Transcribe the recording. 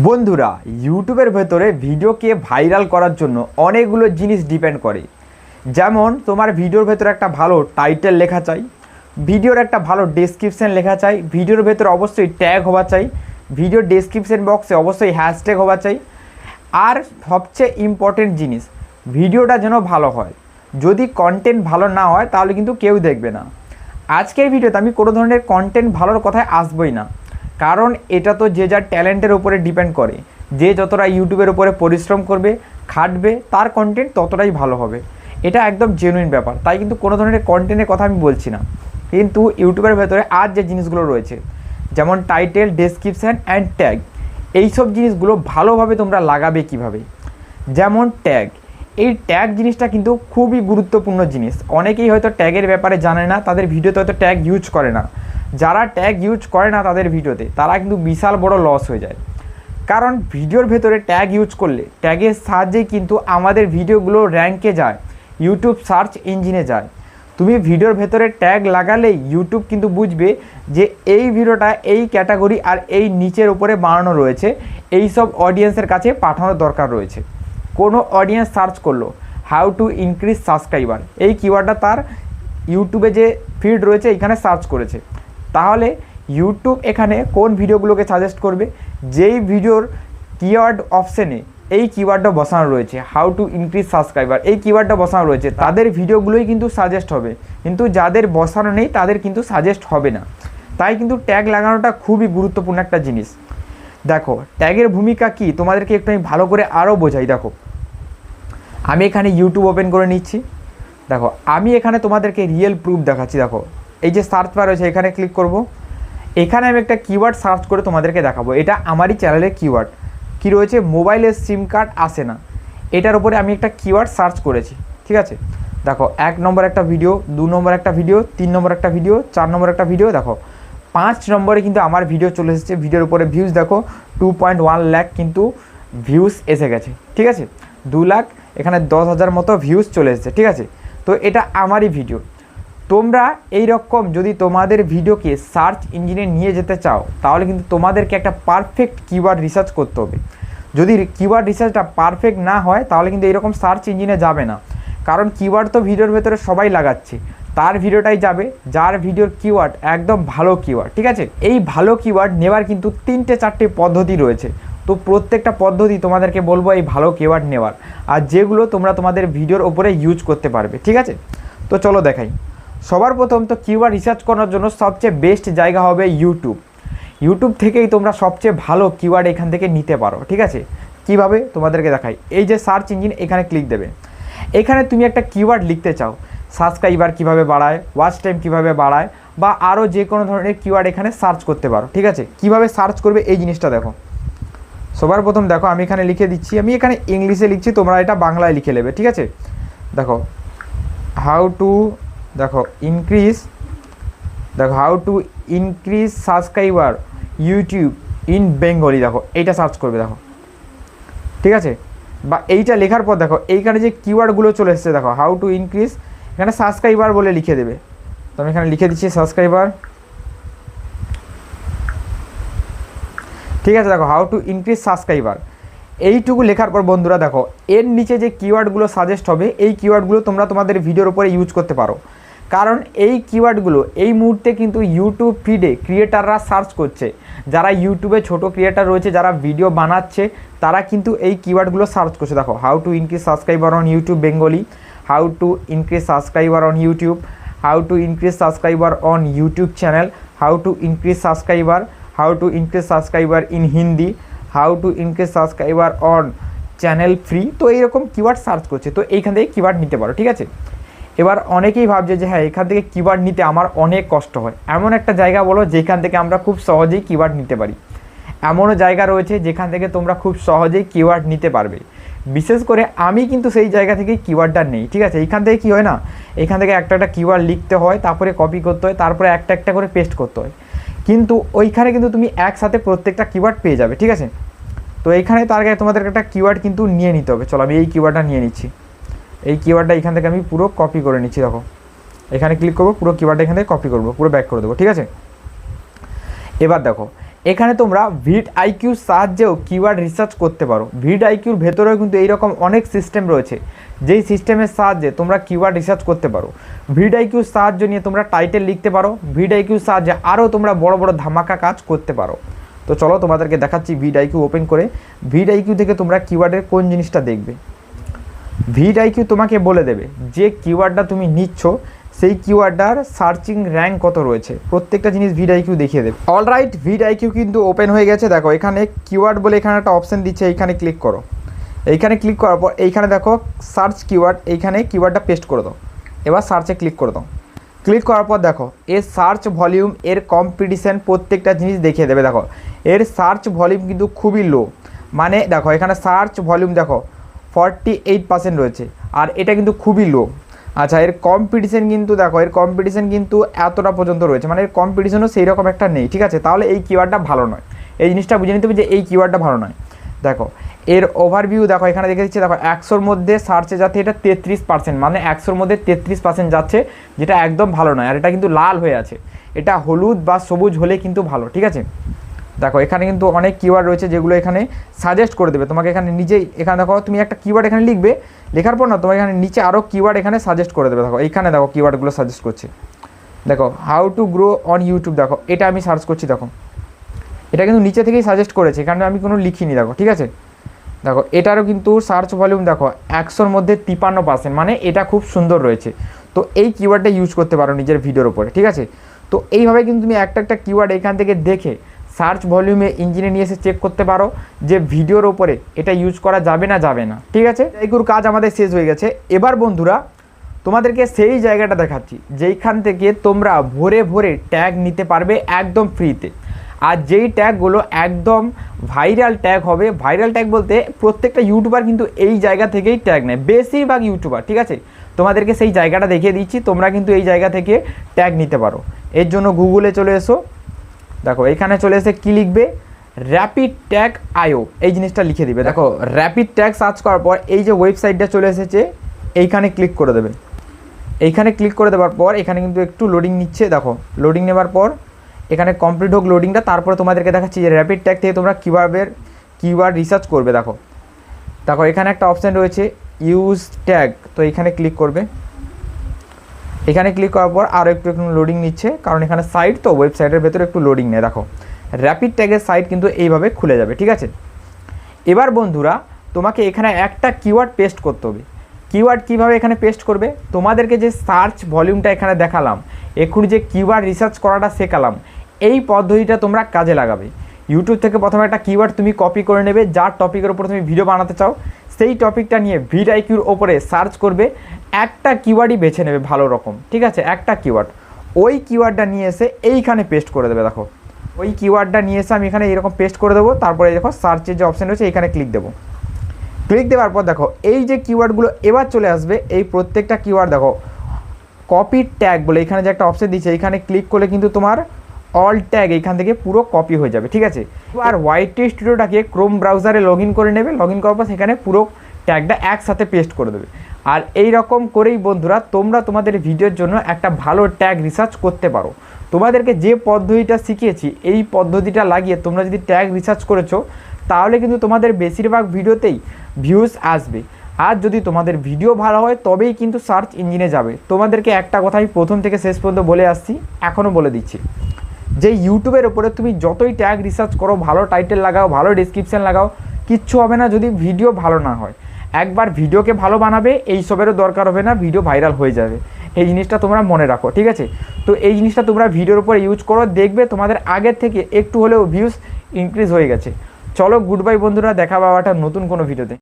বন্ধুরা, ইউটিউবের ভেতরে ভিডিওকে ভাইরাল করার জন্য অনেকগুলো জিনিস ডিপেন্ড করে। যেমন তোমার ভিডিওর ভেতরে একটা ভালো টাইটেল লেখা চাই, ভিডিওর একটা ভালো ডেসক্রিপশন লেখা চাই, ভিডিওর ভেতরে অবশ্যই ট্যাগ হওয়া চাই, ভিডিওর ডেসক্রিপশন বক্সে অবশ্যই হ্যাশট্যাগ হওয়া চাই। আর সবচেয়ে ইম্পর্টেন্ট জিনিস, ভিডিওটা যেন ভালো হয়। যদি কন্টেন্ট ভালো না হয় তাহলে কিন্তু কেউ দেখবে না। আজকের ভিডিওতে আমি কোনো ধরনের কন্টেন্ট ভালোর কথায় আসবই না, কারণ এটা তো যে যার ট্যালেন্টের উপরে ডিপেন্ড করে। যে যতটা ইউটিউবের উপরে পরিশ্রম করবে, খাটবে, তার কন্টেন্ট ততটাই ভালো হবে। এটা একদম জেনুইন ব্যাপার। তাই কিন্তু কোনো ধরনের কন্টেন্টের কথা আমি বলছি না। কিন্তু ইউটিউবের ভেতরে আর যে জিনিসগুলো রয়েছে, যেমন টাইটেল, ডেসক্রিপশান অ্যান্ড ট্যাগ, এইসব জিনিসগুলো ভালোভাবে তোমরা লাগাবে কিভাবে। যেমন ট্যাগ, এই ট্যাগ জিনিসটা কিন্তু খুবই গুরুত্বপূর্ণ জিনিস। অনেকেই হয়তো ট্যাগের ব্যাপারে জানে না, তাদের ভিডিওতে হয়তো ট্যাগ ইউজ করে না। যারা ট্যাগ ইউজ করে না তাদের ভিডিওতে, তারা কিন্তু বিশাল বড় লস হয়ে যায়। কারণ ভিডিওর ভেতরে ট্যাগ ইউজ করলে, ট্যাগের সাহায্যেই কিন্তু আমাদের ভিডিওগুলো র্যাঙ্কে যায়, ইউটিউব সার্চ ইঞ্জিনে যায়। তুমি ভিডিওর ভেতরে ট্যাগ লাগালেই ইউটিউব কিন্তু বুঝবে যে এই ভিডিওটা এই ক্যাটাগরি আর এই নিচের উপরে বানানো রয়েছে, এই সব অডিয়েন্সের কাছে পাঠানোর দরকার রয়েছে। কোনো অডিয়েন্স সার্চ করলো হাউ টু ইনক্রিজ সাবস্ক্রাইবার, এই কিওয়ার্ডটা তার ইউটিউবে যে ফিড রয়েছে এখানে সার্চ করেছে, তাহলে ইউটিউব এখানে কোন ভিডিওগুলোকে সাজেস্ট করবে, যেই ভিডিওর কিওয়ার্ড অপশানে এই কিওয়ার্ডটা বসানো রয়েছে, হাউ টু ইনক্রিজ সাবস্ক্রাইবার, এই কিওয়ার্ডটা বসানো রয়েছে, তাদের ভিডিওগুলোই কিন্তু সাজেস্ট হবে। কিন্তু যাদের বসানো নেই তাদের কিন্তু সাজেস্ট হবে না। তাই কিন্তু ট্যাগ লাগানোটা খুবই গুরুত্বপূর্ণ একটা জিনিস। দেখো ট্যাগের ভূমিকা কি তোমাদেরকে একটু আমি ভালো করে আরও বোঝাই। দেখো আমি এখানে ইউটিউব ওপেন করে নিচ্ছি। দেখো আমি এখানে তোমাদেরকে রিয়েল প্রুফ দেখাচ্ছি। দেখো এই যে সার্চ বার রয়েছে, এখানে ক্লিক করব। এখানে আমি একটা কিওয়ার্ড সার্চ করে তোমাদেরকে দেখাবো। এটা আমারই চ্যানেলের কিওয়ার্ড। কি রয়েছে, মোবাইলের সিম কার্ড আসে না, এটার উপরে আমি একটা কিওয়ার্ড সার্চ করেছি। ঠিক আছে, দেখো 1 নম্বর একটা ভিডিও, 2 নম্বর একটা ভিডিও, 3 নম্বর একটা ভিডিও, 4 নম্বর একটা ভিডিও, দেখো 5 নম্বরে কিন্তু আমার ভিডিও চলে এসেছে। ভিডিওর উপরে ভিউজ দেখো 2.1 লাখ কিন্তু ভিউজ এসে গেছে। ঠিক আছে, 2 লাখ, এখানে 10,000 মতো ভিউজ চলে এসেছে। ঠিক আছে, তো এটা আমারই ভিডিও। তোমরা এই রকম যদি তোমাদের ভিডিওকে সার্চ ইঞ্জিনে নিয়ে যেতে চাও, তাহলে কিন্তু তোমাদেরকে একটা পারফেক্ট কিওয়ার্ড রিসার্চ করতে হবে। যদি কিওয়ার্ড রিসার্চটা পারফেক্ট না হয় তাহলে কিন্তু এইরকম সার্চ ইঞ্জিনে যাবে না। কারণ কিওয়ার্ড তো ভিডিওর ভেতরে সবাই লাগাচ্ছে, তার ভিডিওটাই যাবে যার ভিডিওর কিওয়ার্ড একদম ভালো কিওয়ার্ড। ঠিক আছে, এই ভালো কিওয়ার্ড নেওয়ার কিন্তু 3-4টে পদ্ধতি রয়েছে। তো প্রত্যেকটা পদ্ধতি তোমাদেরকে বলবো এই ভালো কিওয়ার্ড নেওয়ার, আর যেগুলো তোমরা তোমাদের ভিডিওর ওপরে ইউজ করতে পারবে। ঠিক আছে, তো চলো দেখাই। সবার প্রথম তো কিওয়ার্ড রিসার্চ করার জন্য সবচেয়ে বেস্ট জায়গা হবে ইউটিউব। ইউটিউব থেকেই তোমরা সবচেয়ে ভালো কিওয়ার্ড এখান থেকে নিতে পারো। ঠিক আছে, কিভাবে তোমাদেরকে দেখাই। এই যে সার্চ ইঞ্জিন, এখানে ক্লিক দেবে। এখানে তুমি একটা কিওয়ার্ড লিখতে চাও, সাবস্ক্রাইবার কিভাবে বাড়ায়, ওয়াচ টাইম কিভাবে বাড়ায়, বা আরও যে কোনো ধরনের কিওয়ার্ড এখানে সার্চ করতে পারো। ঠিক আছে, কিভাবে সার্চ করবে এই জিনিসটা দেখো। সবার প্রথম দেখো আমি এখানে লিখে দিচ্ছি, আমি এখানে ইংলিশে লিখছি, তোমরা এটা বাংলায় লিখে নেবে। ঠিক আছে, দেখো হাউ টু, দেখো ইনক্রিজ, দেখো how to increase subscriber YouTube in Bengali, দেখো এইটা সার্চ করবে। দেখো ঠিক আছে, বা এইটা লেখার পর দেখো এইখানে যে কিওয়ার্ডগুলো চলে এসেছে, দেখো হাউ টু ইনক্রিজ, এখানে সাবস্ক্রাইবার বলে লিখে দেবে। তো আমি এখানে লিখে দিচ্ছি সাবস্ক্রাইবার। ঠিক আছে, দেখো হাউ টু ইনক্রিজ সাবস্ক্রাইবার, এইটুকু লেখার পর বন্ধুরা দেখো এর নিচে যে কিওয়ার্ডগুলো সাজেস্ট হবে, এই কিওয়ার্ডগুলো তোমরা তোমাদের ভিডিওর উপরে ইউজ করতে পারো। কারণ এই কিওয়ার্ডগুলো এই মুহূর্তে কিন্তু ইউটিউব ফিডে ক্রিয়েটাররা সার্চ করছে। যারা ইউটিউবে ছোট ক্রিয়েটার রয়েছে, যারা ভিডিও বানাচ্ছে, তারা কিন্তু এই কিওয়ার্ডগুলো সার্চ করছে। দেখো how to increase subscriber on YouTube Bengali, how to increase subscriber on YouTube, how to increase subscriber on YouTube channel, how to increase subscriber, how to increase subscriber in Hindi, how to increase subscriber on channel free. তো এইরকম keyword search করছে, তো এইখান থেকে keyword নিতে পারো। ঠিক আছে, এবার অনেকেই ভাবছে যে হ্যাঁ এখান থেকে কিওয়ার্ড নিতে আমার অনেক কষ্ট হয়। এমন একটা জায়গা বলো যেখান থেকে আমরা খুব সহজেই কিওয়ার্ড নিতে পারি। এমনও জায়গা রয়েছে যেখান থেকে তোমরা খুব সহজেই কিওয়ার্ড নিতে পারবে। বিশেষ করে আমি কিন্তু সেই জায়গা থেকে কিওয়ার্ডটা নেই। ঠিক আছে, এইখান থেকে কী হয় না, এখান থেকে একটা একটা কিওয়ার্ড লিখতে হয়, তারপরে কপি করতে হয়, তারপরে একটা একটা করে পেস্ট করতে হয়। কিন্তু ওইখানে কিন্তু তুমি একসাথে প্রত্যেকটা কিওয়ার্ড পেয়ে যাবে। ঠিক আছে, তো এইখানে তার আগে তোমাদের একটা কিওয়ার্ড কিন্তু নিয়ে নিতে হবে। চলো আমি এই কিওয়ার্ডটা নিয়ে নিচ্ছি। এই কিওয়ার্ডটা এখান থেকে আমি পুরো কপি করে নিচ্ছি। দেখো এখানে ক্লিক করবো, পুরো কিওয়ার্ডটা এখান থেকে কপি করবো, পুরো ব্যাক করে দেবো। ঠিক আছে, এবার দেখো এখানে তোমরা ভিড আইকিউর সাহায্যেও কিওয়ার্ড রিসার্চ করতে পারো। ভিড আইকিউর ভেতরেও কিন্তু এইরকম অনেক সিস্টেম রয়েছে, যেই সিস্টেমের সাহায্যে তোমরা কিওয়ার্ড রিসার্চ করতে পারো। ভিড আইকিউর সাহায্য নিয়ে তোমরা টাইটেল লিখতে পারো, ভিড আইকিউর সাহায্যে আরও তোমরা বড় বড় ধামাকা কাজ করতে পারো। তো চলো তোমাদেরকে দেখাচ্ছি ভিড আইকিউ ওপেন করে। ভিড আইকিউ থেকে তোমরা কিওয়ার্ডের কোন জিনিসটা দেখবে। ভিড আইকিউ তোমাকে বলে দেবে যে কিওয়ার্ডটা তুমি নিচ্ছ সেই কিওয়ার্ডটার সার্চিং র্যাঙ্ক কত রয়েছে, প্রত্যেকটা জিনিস ভিড আইকিউ দেখিয়ে দেবে। অলরাইট, ভিড আইকিউ কিন্তু ওপেন হয়ে গেছে। দেখো এখানে কিওয়ার্ড বলে এখানে একটা অপশান দিচ্ছে, এইখানে ক্লিক করো। এইখানে ক্লিক করার পর এইখানে দেখো সার্চ কিওয়ার্ড, এইখানে কিওয়ার্ডটা পেস্ট করে দাও। এবার সার্চে ক্লিক করে দাও। ক্লিক করার পর দেখো এর সার্চ ভলিউম, এর কম্পিটিশান, প্রত্যেকটা জিনিস দেখিয়ে দেবে। দেখো এর সার্চ ভলিউম কিন্তু খুবই লো, মানে দেখো এখানে সার্চ ভলিউম দেখো 48% রয়েছে, আর এটা কিন্তু খুবই লো। আচ্ছা, এর কম্পিটিশান কিন্তু দেখো, এর কম্পিটিশান কিন্তু এতটা পর্যন্ত রয়েছে, মানে এর কম্পিটিশনও সেই রকম একটা নেই। ঠিক আছে, তাহলে এই কিওয়ার্ডটা ভালো নয়। এই জিনিসটা বুঝে নিতে হবে যে এই কিওয়ার্ডটা ভালো নয়। দেখো এর ওভারভিউ দেখো, এখানে দেখে দিচ্ছে দেখো 100-র মধ্যে সার্চে যাচ্ছে এটা 33%, মানে 100-র মধ্যে 33% যাচ্ছে, যেটা একদম ভালো নয়। আর এটা কিন্তু লাল হয়ে আছে, এটা হলুদ বা সবুজ হলে কিন্তু ভালো। ঠিক আছে, দেখো এখানে কিন্তু অনেক কিওয়ার্ড রয়েছে যেগুলো এখানে সাজেস্ট করে দেবে তোমাকে। এখানে নিজেই এখানে দেখো তুমি একটা কিওয়ার্ড এখানে লিখবে, লেখার পর না তোমার এখানে নিচে আরও কিওয়ার্ড এখানে সাজেস্ট করে দেবে। দেখো এইখানে দেখো কিওয়ার্ডগুলো সাজেস্ট করছে। দেখো how to grow on YouTube, দেখো এটা আমি সার্চ করছি, দেখো এটা কিন্তু নিচে থেকেই সাজেস্ট করেছে, এখানে আমি কোনো লিখিনি। দেখো ঠিক আছে, দেখো এটারও কিন্তু সার্চ ভলিউম দেখো 100-র মধ্যে 53%, মানে এটা খুব সুন্দর রয়েছে। তো এই কিওয়ার্ডটা ইউজ করতে পারো নিজের ভিডিওর উপরে। ঠিক আছে, তো এইভাবে কিন্তু তুমি একটা একটা কিওয়ার্ড এখান থেকে দেখে সার্চ ভলিউমে ইঞ্জিনে নিয়ে এসে চেক করতে পারো যে ভিডিওর ওপরে এটা ইউজ করা যাবে না যাবে না। ঠিক আছে, এইগুলোর কাজ আমাদের শেষ হয়ে গেছে। এবার বন্ধুরা তোমাদেরকে সেই জায়গাটা দেখাচ্ছি যেইখান থেকে তোমরা ভরে ভরে ট্যাগ নিতে পারবে একদম ফ্রিতে। আর যেই ট্যাগগুলো একদম ভাইরাল ট্যাগ হবে, ভাইরাল ট্যাগ বলতে প্রত্যেকটা ইউটিউবার কিন্তু এই জায়গা থেকেই ট্যাগ নেয়, বেশিরভাগ ইউটিউবার। ঠিক আছে, তোমাদেরকে সেই জায়গাটা দেখিয়ে দিচ্ছি, তোমরা কিন্তু এই জায়গা থেকে ট্যাগ নিতে পারো। এর জন্য গুগলে চলে এসো, দেখো এখানে চলে এসে কী লিখবে, র্যাপিড ট্যাগ আইও, এই জিনিসটা লিখে দিবে। দেখো র্যাপিড ট্যাগ সার্চ করার পর এই যে ওয়েবসাইটটা চলে এসেছে, এইখানে ক্লিক করে দেবে। এইখানে ক্লিক করে দেওয়ার পর এখানে কিন্তু একটু লোডিং নিচ্ছে। দেখো লোডিং নেওয়ার পর এখানে কমপ্লিট হোক লোডিংটা, তারপরে তোমাদেরকে দেখাচ্ছি যে র্যাপিড ট্যাগ থেকে তোমরা কিওয়ার্ড রিসার্চ করবে। দেখো দেখো এখানে একটা অপশান রয়েছে ইউজ ট্যাগ, তো এখানে ক্লিক করবে। এখানে ক্লিক করার পর আরও একটু লোডিং নিচ্ছে, কারণ এখানে সাইট তো ওয়েবসাইটের ভেতরে একটু লোডিং নেয়। দেখো র্যাপিড ট্যাগের সাইট কিন্তু এইভাবে খুলে যাবে। ঠিক আছে, এবার বন্ধুরা তোমাকে এখানে একটা কিওয়ার্ড পেস্ট করতে হবে। কিওয়ার্ড কীভাবে এখানে পেস্ট করবে, তোমাদেরকে যে সার্চ ভলিউমটা এখানে দেখালাম, এখন যে কিওয়ার্ড রিসার্চ করাটা শেখালাম, এই পদ্ধতিটা তোমরা কাজে লাগাবে। ইউটিউব থেকে প্রথমে একটা কিওয়ার্ড তুমি কপি করে নেবে, যার টপিকের উপর তুমি ভিডিও বানাতে চাও, সেই টপিকটা নিয়ে ভিড আইকিউর ওপরে সার্চ করবে, একটা কিওয়ার্ডই বেছে নেবে ভালো রকম। ঠিক আছে, একটা কিওয়ার্ড, ওই কিওয়ার্ডটা নিয়ে এসে এইখানে পেস্ট করে দেবে। দেখো ওই কিওয়ার্ডটা নিয়ে এসে আমি এখানে এরকম পেস্ট করে দেবো, তারপরে দেখো সার্চের যে অপশান রয়েছে এখানে ক্লিক দেবো। ক্লিক দেওয়ার পর দেখো এই যে কিওয়ার্ডগুলো এবার চলে আসবে, এই প্রত্যেকটা কিওয়ার্ড দেখো কপি ট্যাগ বলে এখানে যে একটা অপশান দিচ্ছে, এখানে ক্লিক করলে কিন্তু তোমার অল ট্যাগ এইখান থেকে পুরো কপি হয়ে যাবে। ঠিক আছে, আর ওয়াইটি স্টুডিওটাকে ক্রোম ব্রাউজারে লগ ইন করে নেবে, লগ ইন করার পর সেখানে পুরো ট্যাগটা একসাথে পেস্ট করে দেবে। আর এই রকম করেই বন্ধুরা তোমরা তোমাদের ভিডিওর জন্য একটা ভালো ট্যাগ রিসার্চ করতে পারো। তোমাদেরকে যে পদ্ধতিটা শিখিয়েছি এই পদ্ধতিটা লাগিয়ে তোমরা যদি ট্যাগ রিসার্চ করেছো, তাহলে কিন্তু তোমাদের বেশিরভাগ ভিডিওতেই ভিউজ আসবে। আর যদি তোমাদের ভিডিও ভালো হয় তবেই কিন্তু সার্চ ইঞ্জিনে যাবে। তোমাদেরকে একটা কথা আমি প্রথম থেকে শেষ পর্যন্ত বলে আসছি, এখনও বলে দিচ্ছি, যে ইউটিউবের ওপরে তুমি যতই ট্যাগ রিসার্চ করো, ভালো টাইটেল লাগাও, ভালো ডেসক্রিপশান লাগাও, কিচ্ছু হবে না যদি ভিডিও ভালো না হয়। একবার ভিডিওকে ভালো বানাবে, এইসবেরও দরকার হবে না, ভিডিও ভাইরাল হয়ে যাবে। এই জিনিসটা তোমরা মনে রাখো। ঠিক আছে, তো এই জিনিসটা তোমরা ভিডিওর উপরে ইউজ করো, দেখবে তোমাদের আগের থেকে একটু হলেও ভিউজ ইনক্রিজ হয়ে গেছে। চলো গুড বাই বন্ধুরা, দেখা পাওয়াটা নতুন কোনো ভিডিওতে।